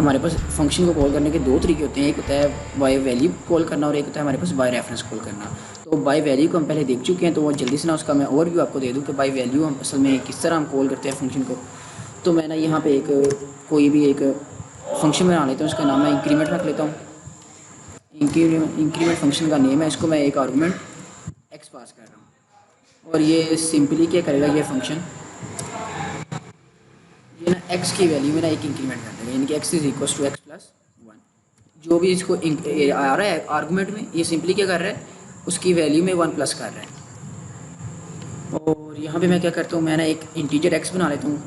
हमारे पास फंक्शन को कॉल करने के दो तरीके होते हैं, एक होता है बाय वैल्यू कॉल करना और एक होता है हमारे पास बाय रेफरेंस कॉल करना। तो बाय वैल्यू को हम पहले देख चुके हैं, तो वो जल्दी से ना उसका मैं ओवरव्यू आपको दे दूँ कि बाय वैल्यू हम असल में किस तरह हम कॉल करते हैं फंक्शन को। तो मैं ना यहाँ पे कोई भी एक फंक्शन बना लेता हूँ, उसका नाम मैं इंक्रीमेंट रख लेता हूँ। इंक्रीमेंट फंक्शन का नेम है, इसको मैं एक आर्गूमेंट एक्स पास कर रहा हूँ और ये सिंपली क्या करेगा, ये फंक्शन ये ना एक्स की वैल्यू में ना एक इंक्रीमेंट कर देगा, यानी कि x is equal to x plus one. जो भी इसको आ रहा है आर्गूमेंट में, ये सिंपली क्या कर रहा है, उसकी वैल्यू में वन प्लस कर रहा है। और यहाँ पे मैं क्या करता हूँ, मैं ना एक इंटीजर एक्स बना लेता हूँ।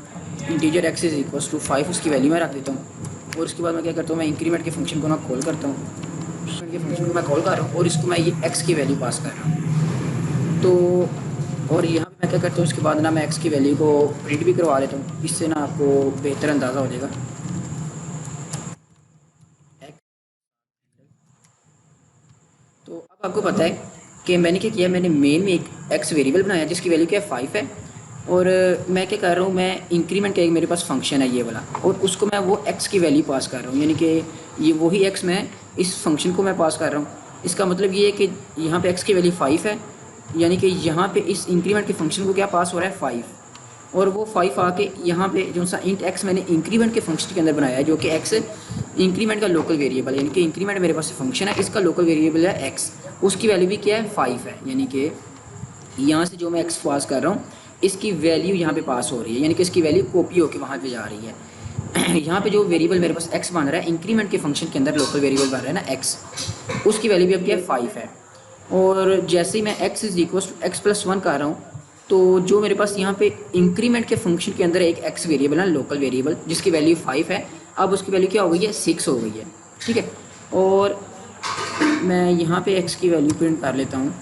Integer x is equal to 5 उसकी वैल्यू में रख देता हूँ। और उसके बाद मैं क्या करता हूँ, मैं इंक्रीमेंट के फंक्शन को ना कॉल करता हूँ। इंक्रीमेंट के फंक्शन को मैं कॉल कर रहा हूँ और इसको मैं ये एक्स की वैल्यू पास कर रहा हूँ। तो और यहाँ पे मैं क्या करता हूँ, इसके बाद ना मैं एक्स की वैल्यू को प्रिंट भी करवा लेता हूँ, इससे ना आपको बेहतर अंदाज़ा हो जाएगा। तो अब आपको पता है कि मैंने क्या किया, मैंने मेन में एक एक्स वेरिएबल बनाया जिसकी वैल्यू क्या है 5 है। और मैं क्या कर रहा हूँ, मैं इंक्रीमेंट का एक मेरे पास फंक्शन है ये वाला, और उसको मैं वो एक्स की वैल्यू पास कर रहा हूँ, यानी कि ये वही एक्स मैं इस फंक्शन को मैं पास कर रहा हूँ। इसका मतलब ये है कि यहाँ पे एक्स की वैल्यू 5 है, यानी कि यहाँ पे इस इंक्रीमेंट के फंक्शन को क्या पास हो रहा है 5, और वो 5 आके यहाँ पे जो सा इंट एक्स मैंने इंक्रीमेंट के फंक्शन के अंदर बनाया है, जो कि एक्स इंक्रीमेंट का लोकल वेरिएबल है, यानी कि इंक्रीमेंट मेरे पास फंक्शन है, इसका लोकल वेरिएबल है एक्स, उसकी वैल्यू भी क्या है 5 है, यानी कि यहाँ से जो मैं एक्स पास कर रहा हूँ इसकी वैल्यू यहाँ पे पास हो रही है, यानी कि इसकी वैल्यू कॉपी होकर वहाँ पे जा रही है। यहाँ पे जो वेरिएबल मेरे पास एक्स बन रहा है इंक्रीमेंट के फंक्शन के अंदर, लोकल वेरिएबल बन रहा है ना एक्स, उसकी वैल्यू भी अब क्या है 5 है। और जैसे ही मैं x is equal to x plus one कर रहा हूँ, तो जो मेरे पास यहाँ पे इंक्रीमेंट के फंक्शन के अंदर एक एक्स वेरिएबल है लोकल वेरिएबल जिसकी वैल्यू 5 है, अब उसकी वैल्यू क्या हो गई है 6 हो गई है, ठीक है। और मैं यहाँ पे एक्स की वैल्यू प्रिंट कर लेता हूँ,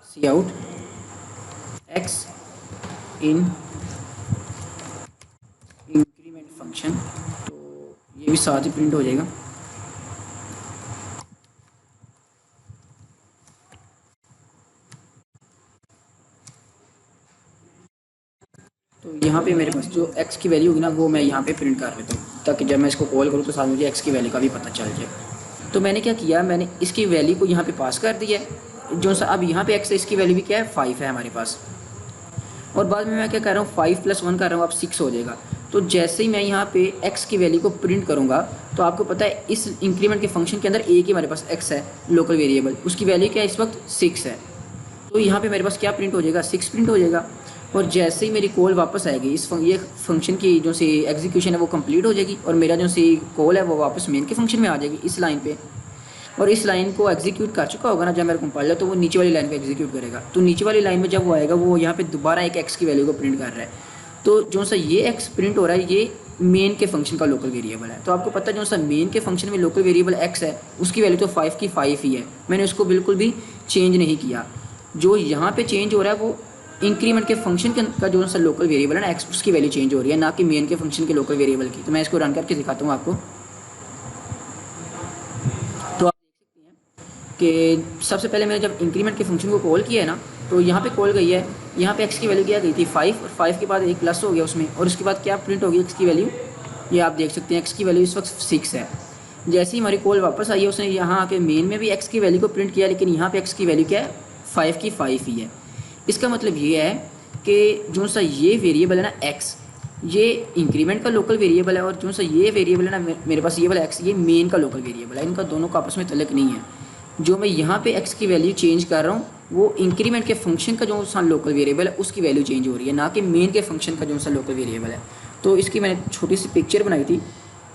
सी आउट एक्स इन इंक्रीमेंट फंक्शन, तो ये भी साथ ही प्रिंट हो जाएगा। तो यहाँ पे मेरे पास जो x की वैल्यू होगी ना वो मैं यहाँ पे प्रिंट कर लेता हूँ, ताकि जब मैं इसको कॉल करूँ तो साथ मुझे x की वैल्यू का भी पता चल जाए। तो मैंने क्या किया, मैंने इसकी वैल्यू को यहाँ पे पास कर दिया है, जो सा अब यहाँ पे x है इसकी वैल्यू भी क्या है 5 है हमारे पास। और बाद में मैं क्या कर रहा हूँ 5 प्लस 1 कर रहा हूँ, अब 6 हो जाएगा। तो जैसे ही मैं यहाँ पे x की वैल्यू को प्रिंट करूँगा, तो आपको पता है इस इंक्रीमेंट के फंक्शन के अंदर एक ही हमारे पास x है लोकल वेरिएबल, उसकी वैल्यू क्या है इस वक्त 6 है। तो यहाँ पे मेरे पास क्या प्रिंट हो जाएगा 6 प्रिंट हो जाएगा। और जैसे ही मेरी कॉल वापस आएगी ये फंक्शन की जो सी एग्जीक्यूशन है वो कंप्लीट हो जाएगी, और मेरा जो सी कॉल है वो वापस मेन के फंक्शन में आ जाएगी इस लाइन पे। और इस लाइन को एग्जीक्यूट कर चुका होगा ना जब मेरा कंपाइलर, तो वो नीचे वाली लाइन को एग्जीक्यूट करेगा। तो नीचे वाली लाइन में जब वो आएगा वो यहाँ पे दोबारा एक एक्स की वैल्यू को प्रिंट कर रहा है। तो जो सा ये एक्स प्रिंट हो रहा है ये मेन के फंक्शन का लोकल वेरिएबल है। तो आपको पता है जो सा मेन के फंक्शन में लोकल वेरिएबल एक्स है उसकी वैल्यू तो 5 की 5 ही है, मैंने उसको बिल्कुल भी चेंज नहीं किया। जो यहाँ पे चेंज हो रहा है वो इंक्रीमेंट के फंक्शन का जो सा लोकल वेरिएबल है ना एक्स, उसकी वैल्यू चेंज हो रही है, ना कि मेन के फंक्शन के लोकल वेरिएबल की। तो मैं इसको रन करके दिखाता हूँ आपको। तो आप देख सकते हैं कि सबसे पहले मैंने जब इंक्रीमेंट के फंक्शन को कॉल किया है ना, तो यहाँ पे कॉल गई है, यहाँ पे एक्स की वैल्यू क्या गई थी 5, और 5 के बाद एक प्लस हो गया उसमें, और उसके बाद क्या प्रिंट होगी एक्स की वैल्यू, ये आप देख सकते हैं एक्स की वैल्यू इस वक्त 6 है। जैसे ही हमारी कॉल वापस आई है उसने यहाँ आके मेन में भी एक्स की वैल्यू को प्रिंट किया, लेकिन यहाँ पे एक्स की वैल्यू क्या है 5 की 5 ही है। इसका मतलब ये है कि जो सा ये वेरिएबल है ना एक्स, ये इंक्रीमेंट का लोकल वेरिएबल है, और जो सा ये वेरिएबल है ना मेरे पास ये वाला एक्स, ये मेन का लोकल वेरिएबल है, इनका दोनों का आपस में तल्लुक नहीं है। जो मैं यहाँ पे एक्स की वैल्यू चेंज कर रहा हूँ वो इंक्रीमेंट के फंक्शन का जो सा लोकल वेरिएबल है उसकी वैल्यू चेंज हो रही है, ना कि मेन के फंक्शन का जो सा लोकल वेरिएबल है। तो इसकी मैंने छोटी सी पिक्चर बनाई थी,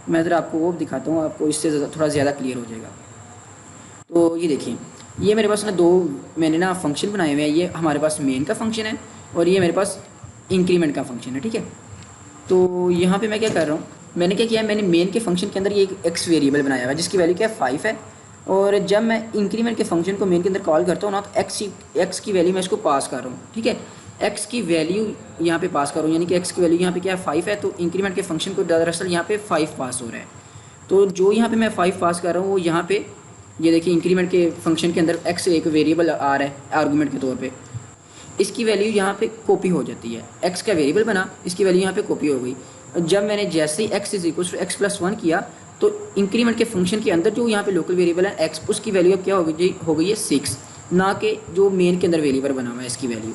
मैं ज़रा आपको वो दिखाता हूँ, आपको इससे थोड़ा ज़्यादा क्लियर हो जाएगा। तो ये देखिए, ये मेरे पास ना दो मैंने ना फंक्शन बनाए हुए हैं, ये हमारे पास मेन का फंक्शन है और ये मेरे पास इंक्रीमेंट का फंक्शन है, ठीक है। तो यहाँ पे मैं क्या कर रहा हूँ, मैंने क्या किया, मैंने मेन के फंक्शन के अंदर ये एक एक्स वेरिएबल बनाया हुआ है जिसकी वैल्यू क्या है 5 है, और जब मैं इंक्रीमेंट के फंक्शन को मेन के अंदर कॉल करता हूँ ना, तो एक्स की वैल्यू मैं इसको पास कर रहा हूँ, ठीक है। एक्स की वैल्यू यहाँ पे पास कर रहा हूँ, यानी कि एक्स की वैल्यू यहाँ पे क्या है 5 है, तो इंक्रीमेंट के फंक्शन को दरअसल यहाँ पे 5 पास हो रहा है। तो जो यहाँ पे मैं 5 पास कर रहा हूँ वो यहाँ पे ये देखिए इंक्रीमेंट के फंक्शन के अंदर एक्स एक वेरिएबल आ रहा है आर्गूमेंट के तौर पे, इसकी वैल्यू यहाँ पे कॉपी हो जाती है, एक्स का वेरिएबल बना, इसकी वैल्यू यहाँ पे कॉपी हो गई। जब मैंने जैसे ही x is equal to x plus one किया तो इंक्रीमेंट के फंक्शन के अंदर जो यहाँ पे लोकल वेरिएबल है एक्स, उसकी वैल्यू अब क्या हो गई है 6, ना कि जो मेन के अंदर वेरिएबल बना हुआ है इसकी वैल्यू।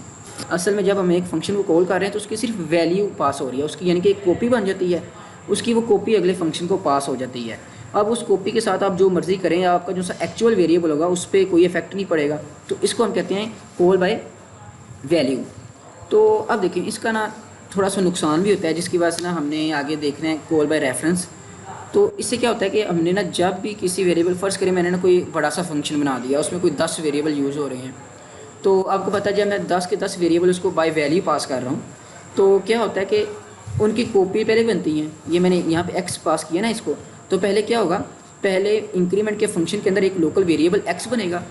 असल में जब हम एक फंक्शन को कॉल कर रहे हैं तो उसकी सिर्फ वैल्यू पास हो रही है उसकी, यानी कि एक कॉपी बन जाती है उसकी, वो कॉपी अगले फंक्शन को पास हो जाती है। अब उस कॉपी के साथ आप जो मर्ज़ी करें, आपका जो सा एक्चुअल वेरिएबल होगा उस पर कोई इफेक्ट नहीं पड़ेगा, तो इसको हम कहते हैं कॉल बाय वैल्यू। तो अब देखिए इसका ना थोड़ा सा नुकसान भी होता है, जिसकी वजह से ना हमने आगे देखना है कॉल बाय रेफरेंस। तो इससे क्या होता है कि हमने ना जब भी किसी वेरिएबल, फ़र्ज़ करें मैंने ना कोई बड़ा सा फंक्शन बना दिया, उसमें कोई 10 वेरिएबल यूज़ हो रहे हैं, तो आपको पता है जब मैं 10 के 10 वेरिएबल उसको बाय वैल्यू पास कर रहा हूँ तो क्या होता है कि उनकी कॉपी पहले बनती हैं। ये मैंने यहाँ पे एक्स पास किया ना इसको, तो पहले क्या होगा, पहले इंक्रीमेंट के फंक्शन के अंदर एक लोकल वेरिएबल एक्स बनेगा,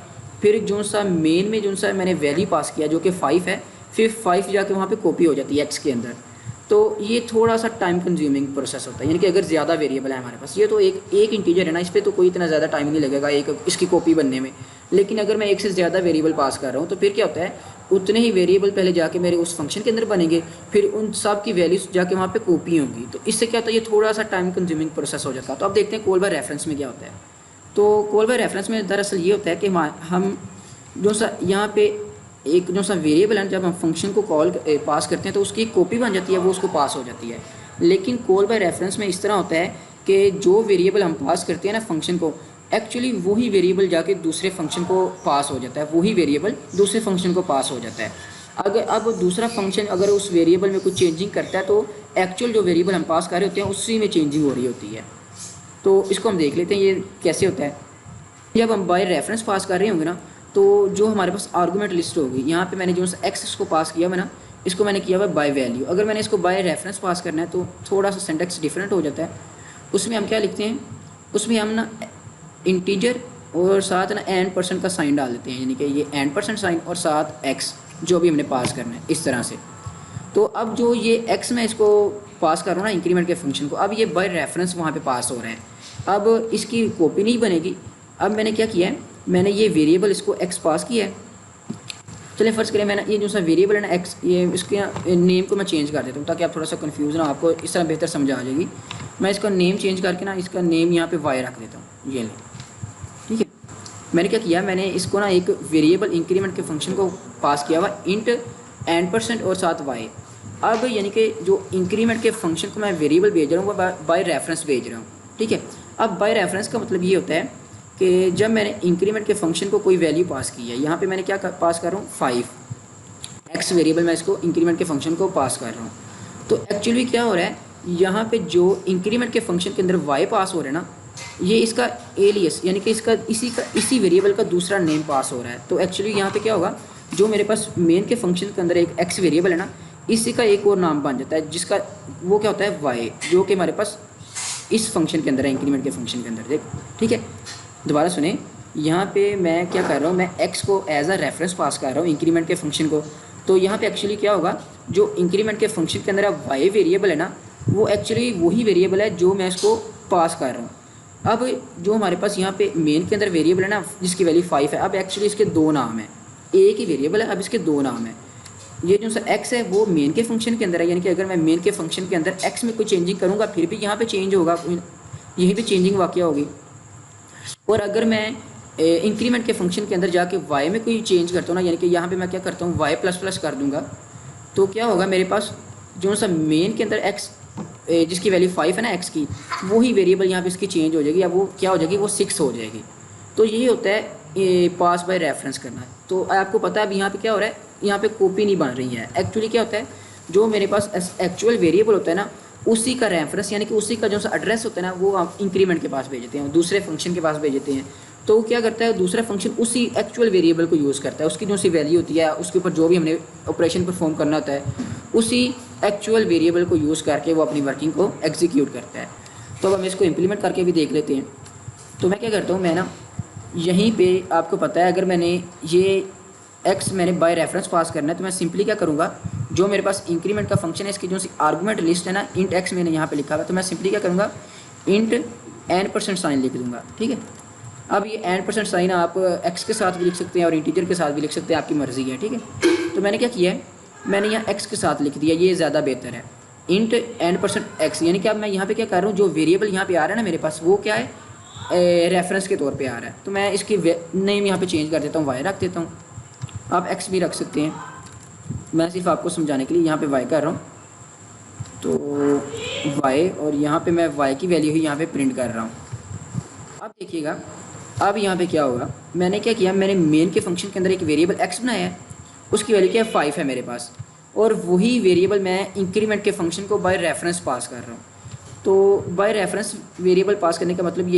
फिर जो सा मेन में जो सा मैंने वैल्यू पास किया जो कि 5 है, फिर 5 जाके वहाँ पे कॉपी हो जाती है एक्स के अंदर। तो ये थोड़ा सा टाइम कंज्यूमिंग प्रोसेस होता है, यानी कि अगर ज़्यादा वेरिएबल है हमारे पास, ये तो एक इंटीजर है ना, इस पर तो कोई इतना ज़्यादा टाइम नहीं लगेगा एक इसकी कॉपी बनने में। लेकिन अगर मैं एक से ज़्यादा वेरिएबल पास कर रहा हूँ तो फिर क्या होता है, उतने ही वेरिएबल पहले जाके मेरे उस फंक्शन के अंदर बनेंगे, फिर उन सब की वैल्यूज जाके वहाँ पे कॉपी होंगी। तो इससे क्या होता है, ये थोड़ा सा टाइम कंज्यूमिंग प्रोसेस हो जाता है। तो अब देखते हैं कॉल बाय रेफरेंस में क्या होता है। तो कॉल बाय रेफरेंस में दरअसल ये होता है कि हम जो सा यहाँ पे एक जो सा वेरिएबल है, जब हम फंक्शन को कॉल पास करते हैं तो उसकी एक कॉपी बन जाती है, वो उसको पास हो जाती है। लेकिन कॉल बाय रेफरेंस में इस तरह होता है कि जो वेरिएबल हम पास करते हैं ना फंक्शन को, एक्चुअली वही वेरिएबल जाके दूसरे फंक्शन को पास हो जाता है, वही वेरिएबल दूसरे फंक्शन को पास हो जाता है। अगर अब दूसरा फंक्शन अगर उस वेरिएबल में कुछ चेंजिंग करता है तो एक्चुअल जो वेरिएबल हम पास कर रहे होते हैं उसी में चेंजिंग हो रही होती है। तो इसको हम देख लेते हैं ये कैसे होता है। जब हम बाय रेफरेंस पास कर रहे होंगे ना, तो जो हमारे पास आर्गूमेंट लिस्ट होगी, यहाँ पे मैंने जो एक्स को पास किया हुआ ना, इसको मैंने किया हुआ बाय वैल्यू। अगर मैंने इसको बाय रेफरेंस पास करना है तो थोड़ा सा सिंटैक्स डिफरेंट हो जाता है। उसमें हम क्या लिखते हैं, उसमें हम ना इंटीजर और साथ ना %% का साइन डाल देते हैं, यानी कि ये %% साइन और साथ एक्स जो भी हमने पास करना है इस तरह से। तो अब जो ये एक्स मैं इसको पास कर रहा हूँ ना इंक्रीमेंट के फंक्शन को, अब ये बाय रेफरेंस वहाँ पे पास हो रहा है। अब इसकी कॉपी नहीं बनेगी। अब मैंने क्या किया है, मैंने ये वेरिएबल इसको एक्स पास किया है। चलिए फ़र्ज़ करें मैंने ये जो सा वेरिएबल है ना एक्स, ये इसके नेम को मैं चेंज कर देता हूँ ताकि आप थोड़ा सा कन्फ्यूज़ ना, आपको इस तरह बेहतर समझ आ जाएगी। मैं इसका नेम चेंज करके ना इसका नेम यहाँ पे वाई रख देता हूँ, ये ले, ठीक है। मैंने क्या किया, मैंने इसको ना एक वेरिएबल इंक्रीमेंट के फंक्शन को पास किया हुआ इंट %% और साथ वाई। अब यानी कि जो इंक्रीमेंट के फंक्शन को मैं वेरिएबल भेज रहा हूँ वो बाय रेफरेंस भेज रहा हूँ, ठीक है। अब बाय रेफरेंस का मतलब ये होता है कि जब मैंने इंक्रीमेंट के फंक्शन को कोई वैल्यू पास की है, यहाँ पे मैंने क्या पास कर रहा हूँ 5 एक्स वेरिएबल, मैं इसको इंक्रीमेंट के फंक्शन को पास कर रहा हूँ। तो एक्चुअली क्या हो रहा है, यहाँ पे जो इंक्रीमेंट के फंक्शन के अंदर वाई पास हो रहा है ना, ये इसका एलियस यानी कि इसका इसी वेरिएबल का दूसरा नेम पास हो रहा है। तो एक्चुअली यहाँ पे क्या होगा, जो मेरे पास मेन के फंक्शन के अंदर एक एक्स वेरिएबल है ना, इसी का एक और नाम बन जाता है जिसका वो क्या होता है वाई, जो कि हमारे पास इस फंक्शन के अंदर है, इंक्रीमेंट के फंक्शन के अंदर, देख, ठीक है। दोबारा सुने, यहाँ पे मैं क्या कर रहा हूँ, मैं x को एज अ रेफरेंस पास कर रहा हूँ इंक्रीमेंट के फंक्शन को। तो यहाँ पे एक्चुअली क्या होगा, जो इंक्रीमेंट के फंक्शन के अंदर y वेरिएबल है ना, वो एक्चुअली वही वेरिएबल है जो मैं इसको पास कर रहा हूँ। अब जो हमारे पास यहाँ पे मेन के अंदर वेरिएबल है ना, जिसकी वैल्यू 5 है, अब एक्चुअली इसके दो नाम है, एक ही वेरिएबल है, अब इसके दो नाम है। ये जो सा x है वो मेन के फंक्शन के अंदर है, यानी कि अगर मैं मेन के फंक्शन के अंदर x में कोई चेंजिंग करूँगा फिर भी यहाँ पे चेंज होगा, यहीं पे चेंजिंग वाक़या होगी। और अगर मैं इंक्रीमेंट के फंक्शन के अंदर जाके y में कोई चेंज करता हूँ ना, यानी कि यहाँ पे मैं क्या करता हूँ y++ कर दूँगा, तो क्या होगा, मेरे पास जो सा मेन के अंदर x जिसकी वैल्यू 5 है ना x की, वही वेरिएबल यहाँ पे इसकी चेंज हो जाएगी, या वो क्या हो जाएगी, वो 6 हो जाएगी। तो यही होता है पास बाय रेफरेंस करना। तो आपको पता है अब यहाँ पे क्या हो रहा है, यहाँ पे कॉपी नहीं बन रही है। एक्चुअली क्या होता है, जो मेरे पास एक्चुअल वेरिएबल होता है ना, उसी का रेफरेंस यानी कि उसी का जो सा एड्रेस होता है ना, वो हम इंक्रीमेंट के पास भेजते हैं, दूसरे फंक्शन के पास भेजते हैं। तो क्या करता है, दूसरा फंक्शन उसी एक्चुअल वेरिएबल को यूज़ करता है, उसकी जो सी वैल्यू होती है, उसके ऊपर जो भी हमने ऑपरेशन परफॉर्म करना होता है, उसी एक्चुअल वेरिएबल को यूज़ करके वो अपनी वर्किंग को एग्जीक्यूट करता है। तो अब हम इसको इम्प्लीमेंट करके भी देख लेते हैं। तो मैं क्या करता हूँ, मैं ना यहीं पर आपको पता है, अगर मैंने ये एक्स मैंने बाय रेफरेंस पास करना है, तो मैं सिंपली क्या करूँगा, जो मेरे पास इंक्रीमेंट का फंक्शन है, इसकी जो सी आर्गूमेंट लिस्ट है ना, इंट एक्स मैंने यहाँ पे लिखा हुआ है, तो मैं सिंपली क्या करूँगा, इंट %, साइन लिख दूँगा, ठीक है। अब ये %, साइन आप एक्स के साथ भी लिख सकते हैं और इंटीजर के साथ भी लिख सकते हैं, आपकी मर्ज़ी है, ठीक है। तो मैंने क्या किया है, मैंने यहाँ एक्स के साथ लिख दिया, ये ज़्यादा बेहतर है। इंट एंड परसेंट एक्स, यानी कि अब मैं यहाँ पे क्या कर रहा हूँ, जो वेरिएबल यहाँ पे आ रहा है ना मेरे पास, वो क्या है, रेफरेंस के तौर पे आ रहा है। तो मैं इसकी नेम यहाँ पे चेंज कर देता हूँ, वाई रख देता हूँ। आप एक्स भी रख सकते हैं, मैं सिर्फ आपको समझाने के लिए यहाँ पे वाई कर रहा हूँ। तो वाई, और यहाँ पे मैं वाई की वैल्यू ही यहाँ पे प्रिंट कर रहा हूँ। अब देखिएगा, अब यहाँ पे क्या होगा, मैंने क्या किया, मैंने मेन के फंक्शन के अंदर एक वेरिएबल एक्स बनाया है, उसकी वैल्यू क्या है 5 है मेरे पास, और वही वेरिएबल मैं इंक्रीमेंट के फंक्शन को बाय रेफरेंस पास कर रहा हूँ। तो बाय रेफरेंस वेरिएबल पास करने का मतलब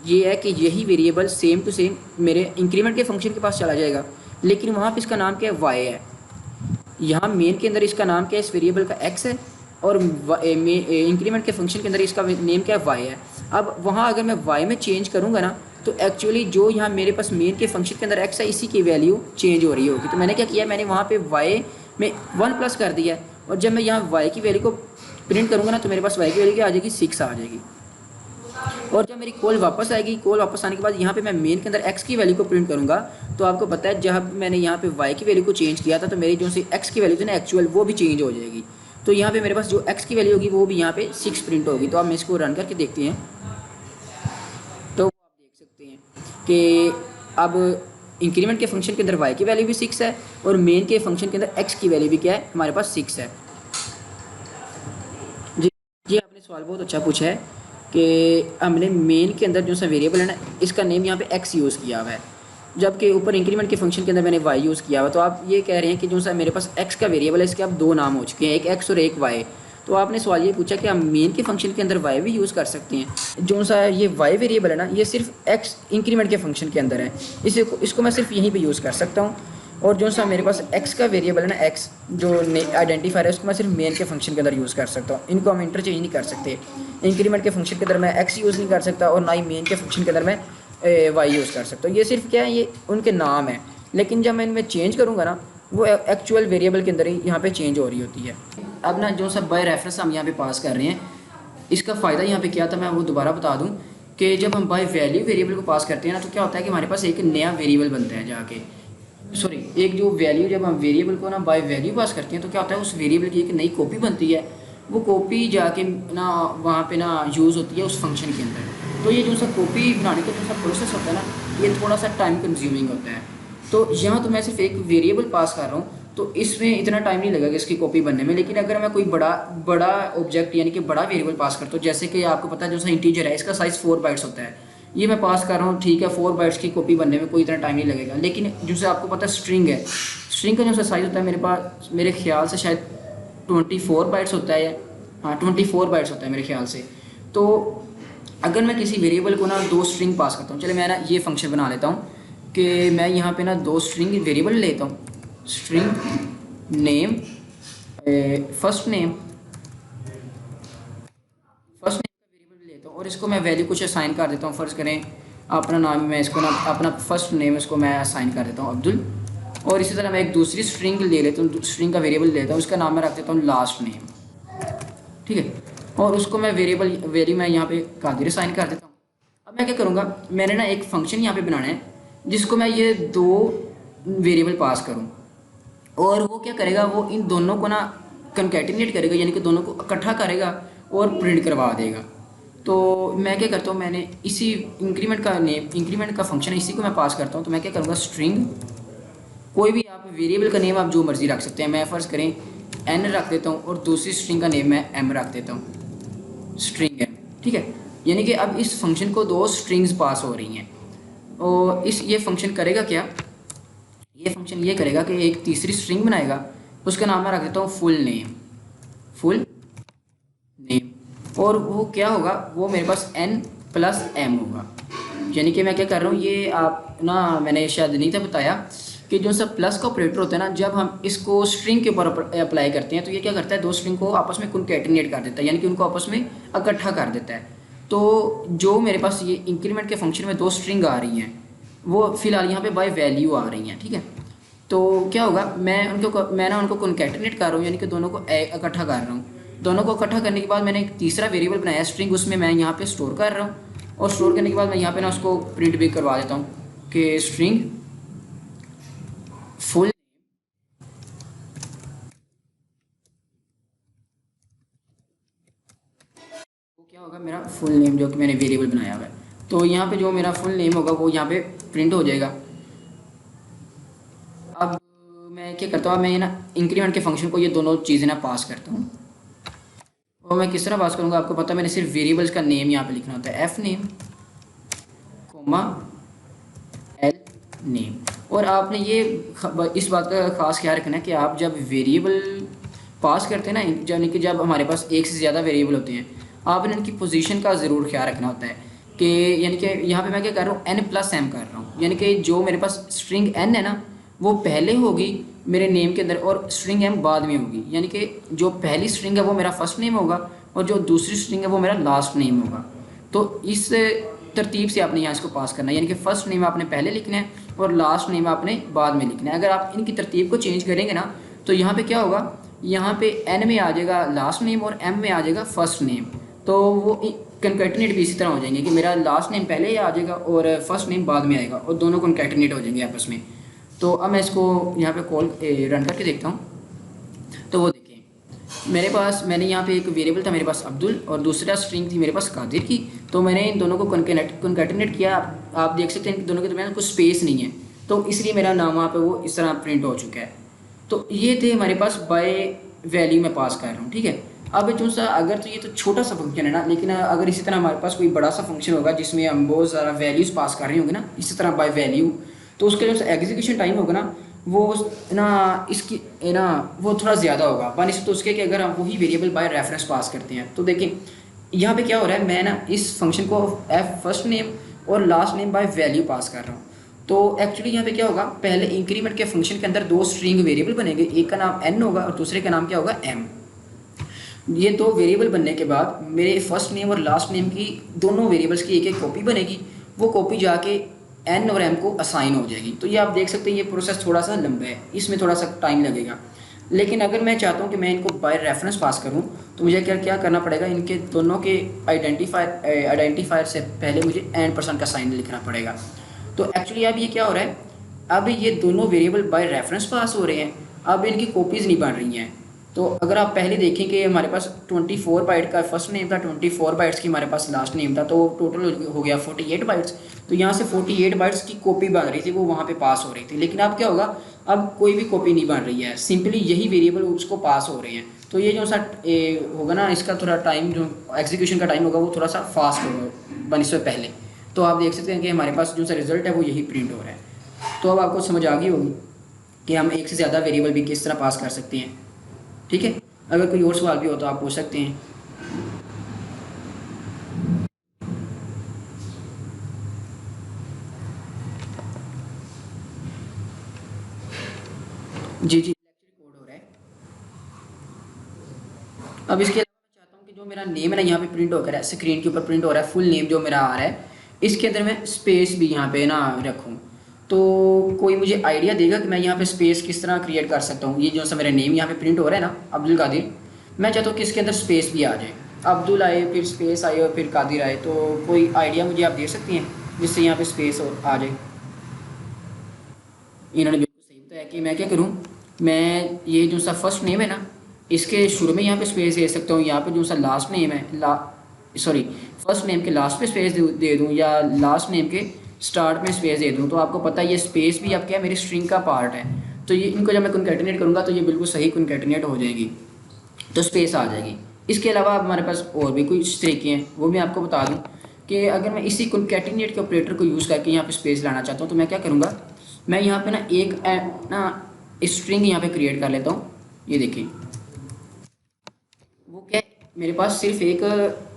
ये है कि यही वेरिएबल सेम टू सेम मेरे इंक्रीमेंट के फंक्शन के पास चला जाएगा, लेकिन वहाँ पे इसका नाम क्या है, वाई है। यहाँ मेन के अंदर इसका नाम क्या है, इस वेरिएबल का एक्स है, और इंक्रीमेंट के फंक्शन के अंदर इसका नेम क्या है, वाई है। अब वहाँ अगर मैं वाई में चेंज करूँगा ना, तो एक्चुअली जो यहाँ मेरे पास मेन के फंक्शन के अंदर एक्स है, इसी की वैल्यू चेंज हो रही होगी। तो मैंने क्या किया, मैंने वहाँ पे वाई में 1 प्लस कर दिया है, और जब मैं यहाँ वाई की वैल्यू को प्रिंट करूँगा ना, तो मेरे पास वाई की वैल्यू क्या आ जाएगी, 6 आ जाएगी। और जब मेरी कॉल वापस आएगी, कॉल वापस आने के बाद यहाँ पे मैं मेन के अंदर एक्स की वैल्यू को प्रिंट करूँगा, तो आपको पता है जब मैंने यहाँ पे वाई की वैल्यू को चेंज किया था, तो मेरी जो सी एक्स की वैल्यू थी ना एक्चुअल, वो भी चेंज हो जाएगी। तो यहाँ पे मेरे पास जो एक्स की वैल्यू होगी वो भी यहाँ पे 6 प्रिंट होगी। तो आप मैं इसको रन करके देखते हैं, तो आप देख सकते हैं कि अब इंक्रीमेंट के फंक्शन के अंदर वाई की वैल्यू भी 6 है, और मेन के फंक्शन के अंदर एक्स की वैल्यू भी क्या है, हमारे पास 6 है। जी जी, आपने सवाल बहुत अच्छा पूछा है कि हमने मेन के अंदर जो सा वेरिएबल है ना, इसका नेम यहाँ पे एक्स यूज़ किया हुआ है, जबकि ऊपर इंक्रीमेंट के फंक्शन के अंदर मैंने वाई यूज़ किया हुआ है। तो आप ये कह रहे हैं कि जो सा मेरे पास एक्स का वेरिएबल है, इसके अब 2 नाम हो चुके हैं, एक एक्स और एक वाई। तो आपने सवाल ये पूछा कि हम मेन के फंक्शन के अंदर वाई भी यूज़ कर सकते हैं। जो सा ये वाई वेरिएबल है ना, ये सिर्फ एक्स इंक्रीमेंट के फंक्शन के अंदर है, इसको मैं सिर्फ यहीं पर यूज़ कर सकता हूँ। और जो सा मेरे पास एक्स का वेरिएबल है ना, एक्स जो आइडेंटिफायर है, उसको मैं सिर्फ मेन के फंक्शन के अंदर यूज़ कर सकता हूँ। इनको हम इंटरचेंज नहीं कर सकते। इंक्रीमेंट के फंक्शन के अंदर मैं एक्स यूज़ नहीं कर सकता, और ना ही मेन के फंक्शन के अंदर मैं वाई यूज़ कर सकता हूँ। ये सिर्फ क्या है, ये उनके नाम है, लेकिन जब मैं इनमें चेंज करूँगा ना, वो एक्चुअल वेरिएबल के अंदर ही यहाँ पे चेंज हो रही होती है। अब ना जो सब बाय रेफरेंस हम यहाँ पे पास कर रहे हैं, इसका फ़ायदा यहाँ पे क्या था, मैं वो दोबारा बता दूँ कि जब हम बाय वैल्यू वेरिएबल को पास करते हैं ना, तो क्या होता है कि हमारे पास एक नया वेरिएबल बनता है जाके, सॉरी, एक जो वैल्यू, जब हम वेरिएबल को ना बाय वैल्यू पास करते हैं, तो क्या होता है, उस वेरिएबल की एक नई कॉपी बनती है। वो कॉपी जाके ना वहाँ पे ना यूज़ होती है उस फंक्शन के अंदर। तो ये जो सा कॉपी बनाने का जो सा प्रोसेस होता है ना, ये थोड़ा सा टाइम कंज्यूमिंग होता है। तो यहाँ तो मैं सिर्फ एक वेरिएबल पास कर रहा हूँ, तो इसमें इतना टाइम नहीं लगेगा इसकी कॉपी बनने में। लेकिन अगर मैं कोई बड़ा बड़ा ऑब्जेक्ट यानी कि बड़ा वेरिएबल पास करता हूँ, जैसे कि आपको पता है जो सा इंटीजर है, इसका साइज़ 4 बाइट्स होता है, ये मैं पास कर रहा हूँ, ठीक है, 4 बाइट्स की कॉपी बनने में कोई इतना टाइम नहीं लगेगा। लेकिन जैसे आपको पता है स्ट्रिंग है, स्ट्रिंग का जो सा साइज़ होता है मेरे पास, मेरे ख्याल से शायद 24 बाइट्स होता है, हाँ 24 बाइट्स होता है मेरे ख्याल से। तो अगर मैं किसी वेरिएबल को ना 2 स्ट्रिंग पास करता हूँ, चले मैं ना ये फंक्शन बना लेता हूँ कि मैं यहाँ पे ना 2 स्ट्रिंग वेरिएबल लेता हूँ, स्ट्रिंग नेम, फर्स्ट नेम का वेरिएबल लेता हूँ, और इसको मैं वैल्यू कुछ असाइन कर देता हूँ। फ़र्ज़ करें अपना नाम, मैं इसको ना अपना फर्स्ट नेम इसको मैं असाइन कर देता हूँ अब्दुल। और इसी तरह मैं एक दूसरी स्ट्रिंग ले लेता हूँ, स्ट्रिंग का वेरिएबल लेता हूँ, उसका नाम मैं रख देता हूँ लास्ट नेम, ठीक है। और उसको मैं वैल्यू मैं यहाँ पे कादिर असाइन कर देता हूँ। अब मैं क्या करूँगा, मैंने ना एक फंक्शन यहाँ पे बनाना है जिसको मैं ये 2 वेरिएबल पास करूँ, और वो क्या करेगा, वो इन दोनों को ना कंकैटिनेट करेगा, यानी कि दोनों को इकट्ठा करेगा और प्रिंट करवा देगा। तो मैं क्या करता हूँ, मैंने इसी इंक्रीमेंट का फंक्शन है, इसी को मैं पास करता हूँ। तो मैं क्या करूँगा, स्ट्रिंग, कोई भी आप वेरिएबल का नेम आप जो मर्जी रख सकते हैं, मैं फ़र्ज़ करें n रख देता हूँ, और दूसरी स्ट्रिंग का नेम मैं m रख देता हूँ, स्ट्रिंग m, ठीक है। यानी कि अब इस फंक्शन को 2 स्ट्रिंग्स पास हो रही हैं, और ये फंक्शन करेगा क्या, ये फंक्शन ये करेगा कि एक तीसरी स्ट्रिंग बनाएगा, उसका नाम मैं रख देता हूँ फुल नेम, और वो क्या होगा, वो मेरे पास n प्लस m होगा। यानी कि मैं क्या कर रहा हूँ, ये आप ना मैंने शायद नहीं था बताया कि जो सब प्लस का ऑपरेटर होता है ना, जब हम इसको स्ट्रिंग के ऊपर अप्लाई करते हैं, तो ये क्या करता है, 2 स्ट्रिंग को आपस में कॉन्कैटिनेट कर देता है, यानी कि उनको आपस में इकट्ठा कर देता है। तो जो मेरे पास ये इंक्रीमेंट के फंक्शन में 2 स्ट्रिंग आ रही हैं, वो फिलहाल यहाँ पे बाय वैल्यू आ रही हैं, ठीक है। तो क्या होगा, मैं ना उनको कॉन्कैटिनेट कर रहा हूँ, यानी कि दोनों को इकट्ठा कर रहा हूँ। दोनों को इकट्ठा करने के बाद मैंने एक तीसरा वेरिएबल बनाया स्ट्रिंग, उसमें मैं यहाँ पे स्टोर कर रहा हूँ, और स्टोर करने के बाद मैं यहाँ पे ना उसको प्रिंट भी करवा देता हूँ कि स्ट्रिंग फुल फुल नेम जो कि मैंने वेरिएबल बनाया हुआ है। तो यहाँ पे जो मेरा फुल नेम होगा वो यहाँ पे प्रिंट हो जाएगा। अब मैं क्या करता हूँ, मैं ना इंक्रीमेंट के फंक्शन को ये दोनों चीज़ें ना पास करता हूँ। और मैं किस तरह पास करूँगा आपको पता है, मैंने सिर्फ वेरिएबल्स का नेम यहाँ पे लिखना होता है, F name comma L name. और आपने ये इस बात का खास ख्याल रखना है कि आप जब वेरिएबल पास करते हैं ना, यानी कि जब हमारे पास एक से ज़्यादा वेरिएबल होते हैं, आपने इनकी पोजीशन का ज़रूर ख्याल रखना होता है कि यानी कि यहाँ पे मैं क्या कर रहा हूँ, n+m कर रहा हूँ, यानी कि जो मेरे पास स्ट्रिंग n है ना वो पहले होगी मेरे नेम के अंदर और स्ट्रिंग m बाद में होगी। यानी कि जो पहली स्ट्रिंग है वो मेरा फर्स्ट नेम होगा और जो दूसरी स्ट्रिंग है वो मेरा लास्ट नेम होगा। तो इस तरतीब से आपने यहाँ इसको पास करना है, यानी कि फर्स्ट नेम आपने पहले लिखना है और लास्ट नेम आपने बाद में लिखना है। अगर आप इनकी तरतीब को चेंज करेंगे ना तो यहाँ पे क्या होगा, यहाँ पे n में आ जाएगा लास्ट नेम और m में आ जाएगा फर्स्ट नेम। तो वो कंकैटिनेट भी इसी तरह हो जाएंगे कि मेरा लास्ट नेम पहले ही आ जाएगा और फर्स्ट नेम बाद में आएगा और दोनों कंकैटिनेट हो जाएंगे आपस में। तो अब मैं इसको यहाँ पे कॉल रन करके देखता हूँ। तो वो देखिए मेरे पास, मैंने यहाँ पे एक वेरिएबल था मेरे पास अब्दुल और दूसरा स्ट्रिंग थी मेरे पास कादिर की। तो मैंने इन दोनों को कंकैटिनेट किया। आप देख सकते हैं इन दोनों के दरमियान कुछ स्पेस नहीं है, तो इसलिए मेरा नाम वहाँ पे वो इस तरह प्रिंट हो चुका है। तो ये थे हमारे पास बाय वैल्यू में पास कर रहा हूँ, ठीक है। अब जो सा अगर तो ये तो छोटा सा फंक्शन है ना, लेकिन अगर इसी तरह हमारे पास कोई बड़ा सा फंक्शन होगा जिसमें हम बहुत सारा वैल्यूज़ पास कर रहे होंगे ना, इसी तरह बाय वैल्यू, तो उसका जो एग्जीक्यूशन टाइम होगा ना वो ना इसकी ना वो थोड़ा ज़्यादा होगा बनिस्बत तो उसके कि अगर हम वही वेरिएबल बाय रेफरेंस पास करते हैं। तो देखें यहाँ पे क्या हो रहा है, मैं ना इस फंक्शन को एफ फर्स्ट नेम और last name by value pass कर रहा हूँ। तो एक्चुअली यहाँ पे क्या होगा, पहले इंक्रीमेंट के फंक्शन के अंदर दो स्ट्रिंग वेरिएबल बनेंगे, एक का नाम n होगा और दूसरे का नाम क्या होगा m। ये दो वेरिएबल बनने के बाद मेरे फर्स्ट नेम और लास्ट नेम की दोनों वेरिएबल्स की एक एक कॉपी बनेगी, वो कॉपी जाके n और m को असाइन हो जाएगी। तो ये आप देख सकते हैं ये प्रोसेस थोड़ा सा लंबा है, इसमें थोड़ा सा टाइम लगेगा। लेकिन अगर मैं चाहता हूँ कि मैं इनको बाय रेफरेंस पास करूँ तो मुझे क्या क्या करना पड़ेगा, इनके दोनों के आइडेंटिफायर से पहले मुझे n% का साइन लिखना पड़ेगा। तो एक्चुअली अब ये क्या हो रहा है, अब ये दोनों वेरिएबल बाय रेफरेंस पास हो रहे हैं, अब इनकी कॉपीज़ नहीं बन रही हैं। तो अगर आप पहले देखें कि हमारे पास 24 बाइट का फर्स्ट नेम था, 24 बाइट्स की हमारे पास लास्ट नेम था, तो टोटल हो गया 48 बाइट्स। तो यहाँ से 48 बाइट्स की कॉपी बन रही थी, वो वहाँ पे पास हो रही थी। लेकिन अब क्या होगा, अब कोई भी कॉपी नहीं बन रही है, सिंपली यही वेरिएबल उसको पास हो रहे हैं। तो ये जो सा होगा ना, इसका थोड़ा टाइम जो एग्जीक्यूशन का टाइम होगा वो थोड़ा सा फास्ट होगा बनने पहले। तो आप देख सकते हैं कि हमारे पास जो सा रिजल्ट है वो यही प्रिंट हो रहा है। तो अब आपको समझ आ गई होगी कि हम एक से ज़्यादा वेरिएबल भी किस तरह पास कर सकते हैं, ठीक है। अगर कोई और सवाल भी हो तो आप पूछ सकते हैं। जी जी, लेक्चर रिकॉर्ड हो रहा है। अब इसके अलावा मैं चाहता हूँ कि जो मेरा नेम है ना यहाँ पे प्रिंट होकर है, स्क्रीन के ऊपर प्रिंट हो रहा है, फुल नेम जो मेरा आ रहा है, इसके अंदर मैं स्पेस भी यहाँ पे ना रखूँ। तो कोई मुझे आइडिया देगा कि मैं यहाँ पे स्पेस किस तरह क्रिएट कर सकता हूँ। ये जो सा मेरा नेम यहाँ पे प्रिंट हो रहा है ना, अब्दुल कादिर, मैं चाहता हूँ कि इसके अंदर स्पेस भी आ जाए, अब्दुल आए फिर स्पेस आए और फिर कादिर आए। तो कोई आइडिया मुझे आप दे सकती हैं जिससे यहाँ पे स्पेस आ जाए। इन्होंने बिल्कुल सही बताया कि मैं क्या करूँ, मैं ये जो सा फर्स्ट नेम है ना इसके शुरू में यहाँ पे स्पेस दे सकता हूँ, यहाँ पे जो सा लास्ट नेम है सॉरी फर्स्ट नेम के लास्ट पे स्पेस दे दूँ या लास्ट नेम के स्टार्ट में स्पेस दे दूँ। तो आपको पता है ये स्पेस भी अब क्या है, मेरी स्ट्रिंग का पार्ट है। तो ये इनको जब मैं कॉन्कैटिनेट करूँगा तो ये बिल्कुल सही कॉन्कैटिनेट हो जाएगी, तो स्पेस आ जाएगी। इसके अलावा हमारे पास और भी कुछ तरीके हैं, वो मैं आपको बता दूँ कि अगर मैं इसी कॉन्कैटिनेट के ऑपरेटर को यूज़ करके यहाँ पे स्पेस लाना चाहता हूँ तो मैं क्या करूँगा, मैं यहाँ पे ना एक ना स्ट्रिंग यहाँ पे क्रिएट कर लेता हूँ। ये देखिए वो क्या है, मेरे पास सिर्फ एक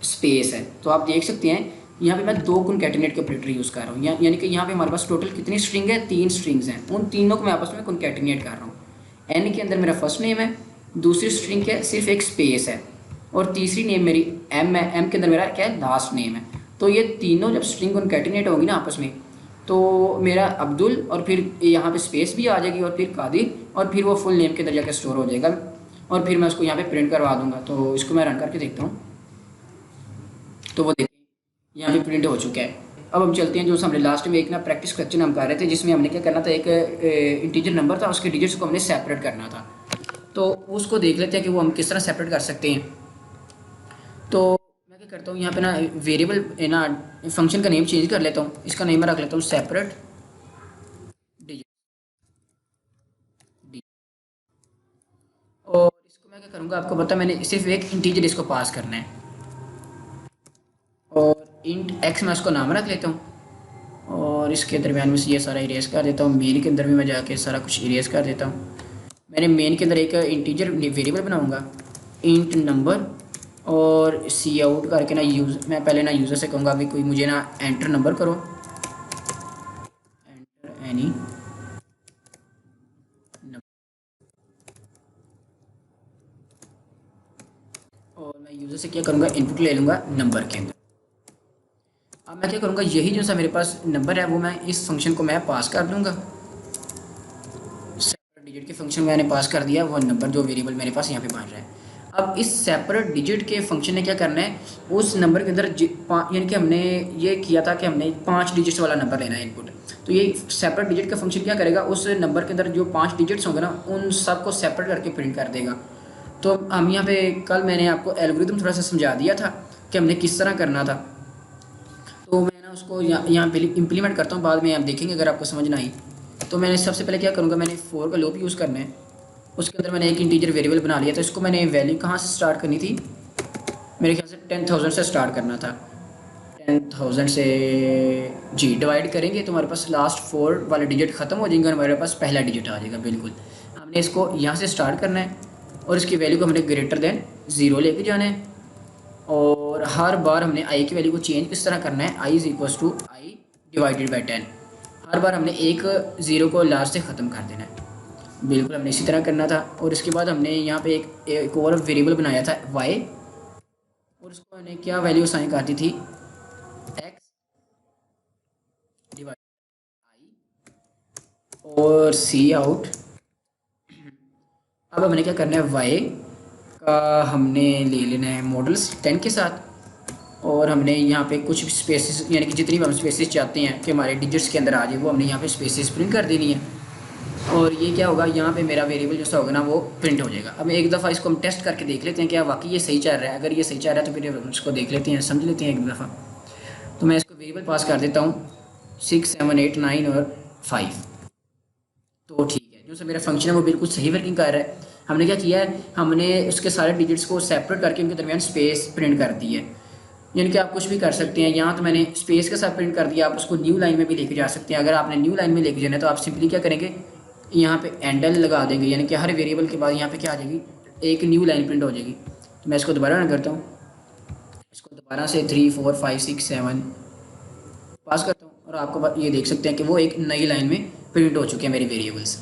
स्पेस है। तो आप देख सकते हैं यहाँ पे मैं दो कॉन्कैटिनेट के ऑपरेटर यूज़ कर रहा हूँ, यानी कि यहाँ पे हमारे पास टोटल कितनी स्ट्रिंग है, 3 स्ट्रिंग्स हैं। उन तीनों को मैं आपस में कॉन्कैटिनेट कर रहा हूँ। एन के अंदर मेरा फर्स्ट नेम है, दूसरी स्ट्रिंग क्या है, सिर्फ एक स्पेस है, और तीसरी नेम मेरी एम है, एम के अंदर मेरा क्या है, लास्ट नेम है। तो ये तीनों जब स्ट्रिंग कॉन्कैटिनेट होगी ना आपस में, तो मेरा अब्दुल और फिर यहाँ पे स्पेस भी आ जाएगी और फिर कादिर और फिर वो फुल नेम के अंदर जाकर स्टोर हो जाएगा और फिर मैं उसको यहाँ पे प्रिंट करवा दूंगा। तो इसको मैं रन करके देखता हूँ। तो वो देखिए यहाँ पे प्रिंट हो चुका है। अब हम चलते हैं जो हमने लास्ट में एक ना प्रैक्टिस क्वेश्चन हम कर रहे थे, जिसमें हमने क्या करना था, एक इंटीजर नंबर था, उसके डिजिट्स को हमने सेपरेट करना था। तो उसको देख लेते हैं कि वो हम किस तरह सेपरेट कर सकते हैं। तो मैं क्या करता हूँ यहाँ पे ना वेरिएबल ना फंक्शन का नेम चेंज कर लेता हूँ। इसका नेम मैं रख लेता हूँ सेपरेट डिजिट। और इसको मैं क्या करूँगा, आपको पता है मैंने सिर्फ एक इंटीजर इसको पास करना है, और इंट एक्स मैं उसको नाम रख लेता हूँ। और इसके दरमियान में से ये सारा इरेज कर देता हूँ। मेन के अंदर भी मैं जाके सारा कुछ इरेज कर देता हूँ। मैंने मेन के अंदर एक इंटीजर वेरिएबल बनाऊंगा इंट नंबर, और सी आउट करके ना मैं पहले ना यूज़र से कहूँगा कि कोई मुझे ना एंटर नंबर करो, एंटर एनी, और मैं यूज़र से क्या करूँगा, इनपुट ले लूँगा नंबर के अंदर। अब मैं क्या करूँगा, यही जो सा मेरे पास नंबर है वो मैं इस फंक्शन को मैं पास कर दूँगा। सेपरेट डिजिट के फंक्शन मैंने पास कर दिया, वो नंबर जो वेरिएबल मेरे पास यहाँ पे बन रहा है। अब इस सेपरेट डिजिट के फंक्शन ने क्या करना है, उस नंबर के अंदर यानी कि हमने ये किया था कि हमने 5 डिजिट्स वाला नंबर लेना है इनपुट। तो ये सेपरेट डिजिट का फंक्शन क्या करेगा, उस नंबर के अंदर जो 5 डिजिट्स होंगे ना उन सबको सेपरेट करके प्रिंट कर देगा। तो हम यहाँ पे कल मैंने आपको एल्गोरिथम थोड़ा सा समझा दिया था कि हमने किस तरह करना था। तो मैं ना उसको यहाँ पे इम्प्लीमेंट करता हूँ, बाद में आप देखेंगे अगर आपको समझ ना आई। तो मैंने सबसे पहले क्या करूँगा, मैंने फोर का लूप यूज़ करना है। उसके अंदर मैंने एक इंटीजर वेरिएबल बना लिया था। इसको मैंने वैल्यू कहाँ से स्टार्ट करनी थी, मेरे ख्याल से 10,000 से स्टार्ट करना था। 10,000 से जी डिवाइड करेंगे तो हमारे पास लास्ट 4 वाले डिजिट ख़त्म हो जाएंगे और हमारे पास पहला डिजिट आ जाएगा। बिल्कुल हमने इसको यहाँ से स्टार्ट करना है और इसकी वैल्यू को हमने ग्रेटर देन 0 लेके जाना है। और हर बार हमने आई की वैल्यू को चेंज किस तरह करना है, i is equal to i divided by 10। हर बार हमने एक 0 को लास्ट से ख़त्म कर देना है। बिल्कुल हमने इसी तरह करना था। और इसके बाद हमने यहाँ पे एक और वेरिएबल बनाया था y, और उसको हमने क्या वैल्यू असाइन कर दी थी, x डिवाइड आई और सी आउट। अब हमने क्या करना है, y का हमने ले लेना है मॉडल्स 10 के साथ, और हमने यहाँ पे कुछ स्पेसेस यानी कि जितनी भी हम स्पेसेस चाहते हैं कि हमारे डिजिट्स के अंदर आ जाए वो हमने यहाँ पे स्पेसेस प्रिंट कर देनी है। और ये क्या होगा, यहाँ पे मेरा वेरिएबल जो सा होगा ना वो प्रिंट हो जाएगा। अब एक दफ़ा इसको हम टेस्ट करके देख लेते हैं क्या वाकई ये सही चल रहा है। अगर ये सही चल रहा है तो फिर उसको देख लेते हैं, समझ लेते हैं एक दफ़ा। तो मैं इसको वेरिएबल पास कर देता हूँ 6, 7, 8, 9 और 5। तो ठीक है, जो सा मेरा फंक्शन है वो बिल्कुल सही वर्किंग कर रहा है। हमने क्या किया है, हमने उसके सारे डिजिट्स को सेपरेट करके उनके दरमियान स्पेस प्रिंट कर दी है। यानी कि आप कुछ भी कर सकते हैं। यहाँ तो मैंने स्पेस के साथ प्रिंट कर दिया, आप उसको न्यू लाइन में भी लेके जा सकते हैं। अगर आपने न्यू लाइन में लेके जाना है तो आप सिंपली क्या करेंगे, यहाँ पे एंडल लगा देंगे, यानी कि हर वेरिएबल के बाद यहाँ पे क्या आ जाएगी, एक न्यू लाइन प्रिंट हो जाएगी। तो मैं इसको दोबारा रन करता हूँ, इसको दोबारा से 3, 4, 5, 6, 7 पास करता हूँ और आपको ये देख सकते हैं कि वो एक नई लाइन में प्रिंट हो चुके हैं मेरे वेरिएबल्स।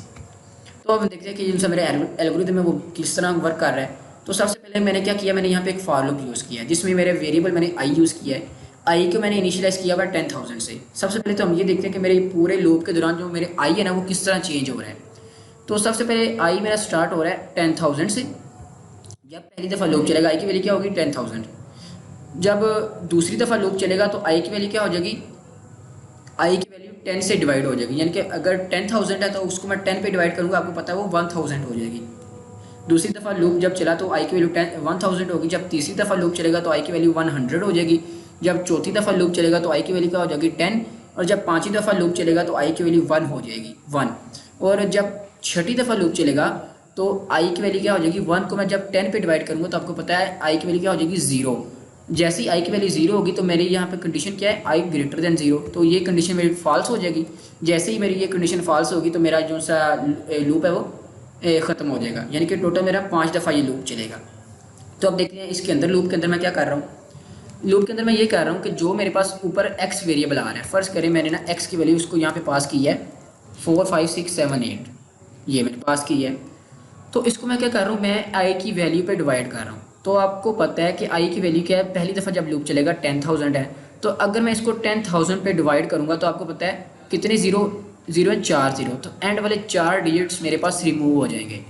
तो अब देखते हैं कि जिनसे मेरे एल्गोरिथम है वो किस तरह वर्क कर रहा है। तो सबसे पहले मैंने क्या किया, मैंने यहाँ पे एक फॉर लूप यूज़ किया है जिसमें मेरे वेरिएबल मैंने आई यूज़ किया है। आई को मैंने इनिशियलाइज किया हुआ 10,000 से। सबसे पहले तो हम ये देखते हैं कि मेरे पूरे लूप के दौरान जो मेरे आई है ना वो किस तरह चेंज हो रहा है। तो सबसे पहले आई मेरा स्टार्ट हो रहा है 10,000 से। जब पहली दफ़ा लूप चलेगा आई की वैल्यू क्या होगी, 10,000। जब दूसरी दफ़ा लूप चलेगा तो आई की वैल्यू क्या हो जाएगी, आई की वैल्यू 10 से डिवाइड हो जाएगी। यानी कि अगर 10,000 है तो उसको मैं 10 पे डिवाइड करूँगा, आपको पता है वो 1,000 हो जाएगी। दूसरी दफ़ा लूप जब चला तो आई की वैल्यू 1,000 होगी। जब तीसरी दफ़ा लूप चलेगा तो आई की वैल्यू 100 हो जाएगी। जब चौथी दफ़ा लूप चलेगा तो आई की वैल्यू क्या हो जाएगी, 10। और जब पाँचवीं दफ़ा लूप चलेगा तो आई की वैल्यू 1 हो जाएगी, 1। और जब छठी दफ़ा लूप चलेगा तो आई की वैल्यू क्या हो जाएगी, 1 को मैं जब 10 पे डिवाइड करूँगा तो आपको पता है आई की वैल्यू क्या हो जाएगी, 0। जैसे ही आई की वैल्यू 0 होगी तो मेरी यहाँ पे कंडीशन क्या है, आई ग्रेटर देन 0। तो ये कंडीशन मेरी फॉल्स हो जाएगी। जैसे ही मेरी ये कंडीशन फॉल्स होगी तो मेरा जो सा लूप है वो ख़त्म हो जाएगा। यानी कि टोटल मेरा 5 दफ़ा ये लूप चलेगा। तो अब देखते हैं इसके अंदर लूप के अंदर मैं क्या कर रहा हूँ। लूप के अंदर मैं ये कर रहा हूँ कि जो मेरे पास ऊपर एक्स वेरिएबल आ रहा है, फ़र्ज़ करें मैंने ना एक्स की वैल्यू उसको यहाँ पे पास की है 4, 5, 6, 7, 8, ये मैंने पास की है। तो इसको मैं क्या कर रहा हूँ, मैं आई की वैल्यू पे डिवाइड कर रहा हूँ। तो आपको पता है कि आई की वैल्यू क्या है, पहली दफ़ा जब लूप चलेगा 10,000 है। तो अगर मैं इसको 10,000 पे डिवाइड करूँगा तो आपको पता है कितने ज़ीरो है, 4 ज़ीरो। तो एंड वाले 4 डिजिट्स मेरे पास रिमूव हो जाएंगे।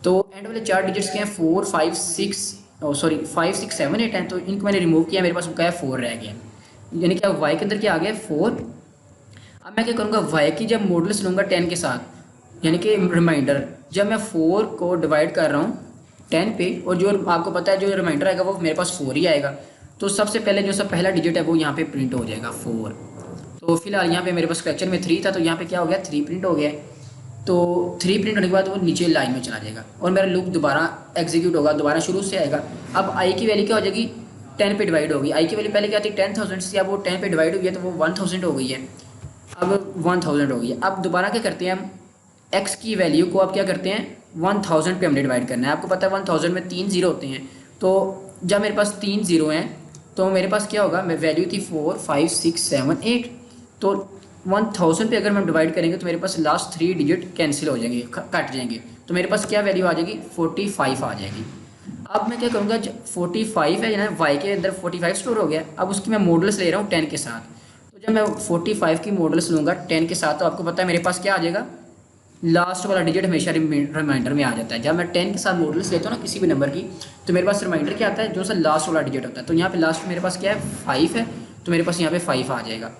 तो एंड वाले 4 डिजिट्स क्या हैं, 4, 5, 6 7, 8 हैं। तो इनको मैंने रिमूव किया, मेरे पास उनका है 4 रह गया। यानी कि वाई के अंदर क्या आ गया, 4। अब मैं क्या करूँगा, वाई की जब मॉडल्स लूँगा 10 के साथ, यानी कि रिमाइंडर, जब मैं 4 को डिवाइड कर रहा हूँ 10 पे, और जो आपको पता है जो रिमाइंडर आएगा वो मेरे पास 4 ही आएगा। तो सबसे पहले जो सब पहला डिजिट है वो यहाँ पे प्रिंट हो जाएगा 4। तो फिलहाल यहाँ पे मेरे पास क्वेश्चन में 3 था, तो यहाँ पे क्या हो गया 3 प्रिंट हो गया है। तो 3 प्रिंट होने के बाद वो नीचे लाइन में चला जाएगा और मेरा लूप दोबारा एग्जीक्यूट होगा, दोबारा शुरू से आएगा। अब आई की वैल्यू क्या हो जाएगी 10 पे डिवाइड होगी। आई की वैल्यू पहले क्या थी 10,000 से, अब वो 10 पे डिवाइड हुई है तो वो 1000 हो गई है। अब 1000 हो गई है। अब दोबारा क्या करते हैं हम, एक्स की वैल्यू को अब क्या करते हैं 1000 पे हमने डिवाइड करना है। आपको पता है 1000 में 3 जीरो होते हैं, तो जब मेरे पास 3 जीरो हैं तो मेरे पास क्या होगा, वैल्यू थी 4 5 6 7 8। तो 1000 पे अगर हम डिवाइड करेंगे तो मेरे पास लास्ट 3 डिजिट कैंसिल हो जाएंगे, कट जाएंगे। तो मेरे पास क्या वैल्यू आ जाएगी 45 आ जाएगी। अब मैं क्या करूँगा, 45 है ना, वाई के अंदर 45 स्टोर हो गया। अब उसकी मैं मॉडल्स ले रहा हूँ 10 के साथ। तो जब मैं 45 की मॉडल्स लूँगा 10 के साथ, तो आपको पता है मेरे पास क्या आ जाएगा, लास्ट वाला डिजिट हमेशा रिमाइंडर में आ जाता है। जब मैं 10 के साथ मॉडल्स लेता हूँ ना किसी भी नंबर की, तो मेरे पास रिमाइंडर क्या आता है, जो सा लास्ट वाला डिजिट होता है। तो यहाँ पे लास्ट मेरे पास क्या है 5 है, तो मेरे पास यहाँ पे 5 आ जाएगा।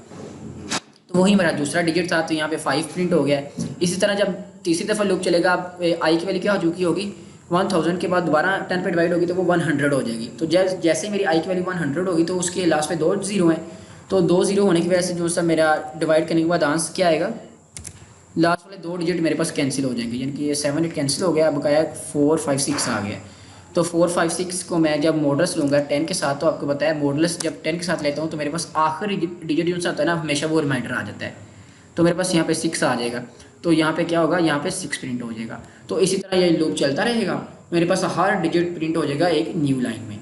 तो वही मेरा दूसरा डिजिट था, तो यहाँ पे 5 प्रिंट हो गया है। इसी तरह जब तीसरी दफ़ा लूप चलेगा, अब आई की वैल्यू क्या हो चुकी होगी 1000 के बाद दोबारा 10 पे डिवाइड होगी तो वो 100 हो जाएगी। तो जैसे मेरी आई की वैल्यू 100 होगी तो उसके लास्ट में 2 जीरो हैं। तो 2 जीरो होने की वजह से जो सा मेरा डिवाइड करने के बाद आंसर क्या आएगा, लास्ट वाले 2 डिजिट मेरे पास कैंसिल हो जाएंगे, यानी कि ये 7 8 कैंसिल हो गया। अब क्या है 4 5 6 आ गया। तो 4 5 6 को मैं जब मॉडल्स लूँगा 10 के साथ, तो आपको पता है मॉडल्स जब 10 के साथ लेता हूँ तो मेरे पास आखिरी डिजिट जो सा होता है ना, हमेशा वो रिमाइंडर आ जाता है। तो मेरे पास यहाँ पे 6 आ जाएगा। तो यहाँ पे क्या होगा, यहाँ पे 6 प्रिंट हो जाएगा। तो इसी तरह ये लूप चलता रहेगा, मेरे पास हर डिजिट प्रिंट हो जाएगा एक न्यू लाइन में।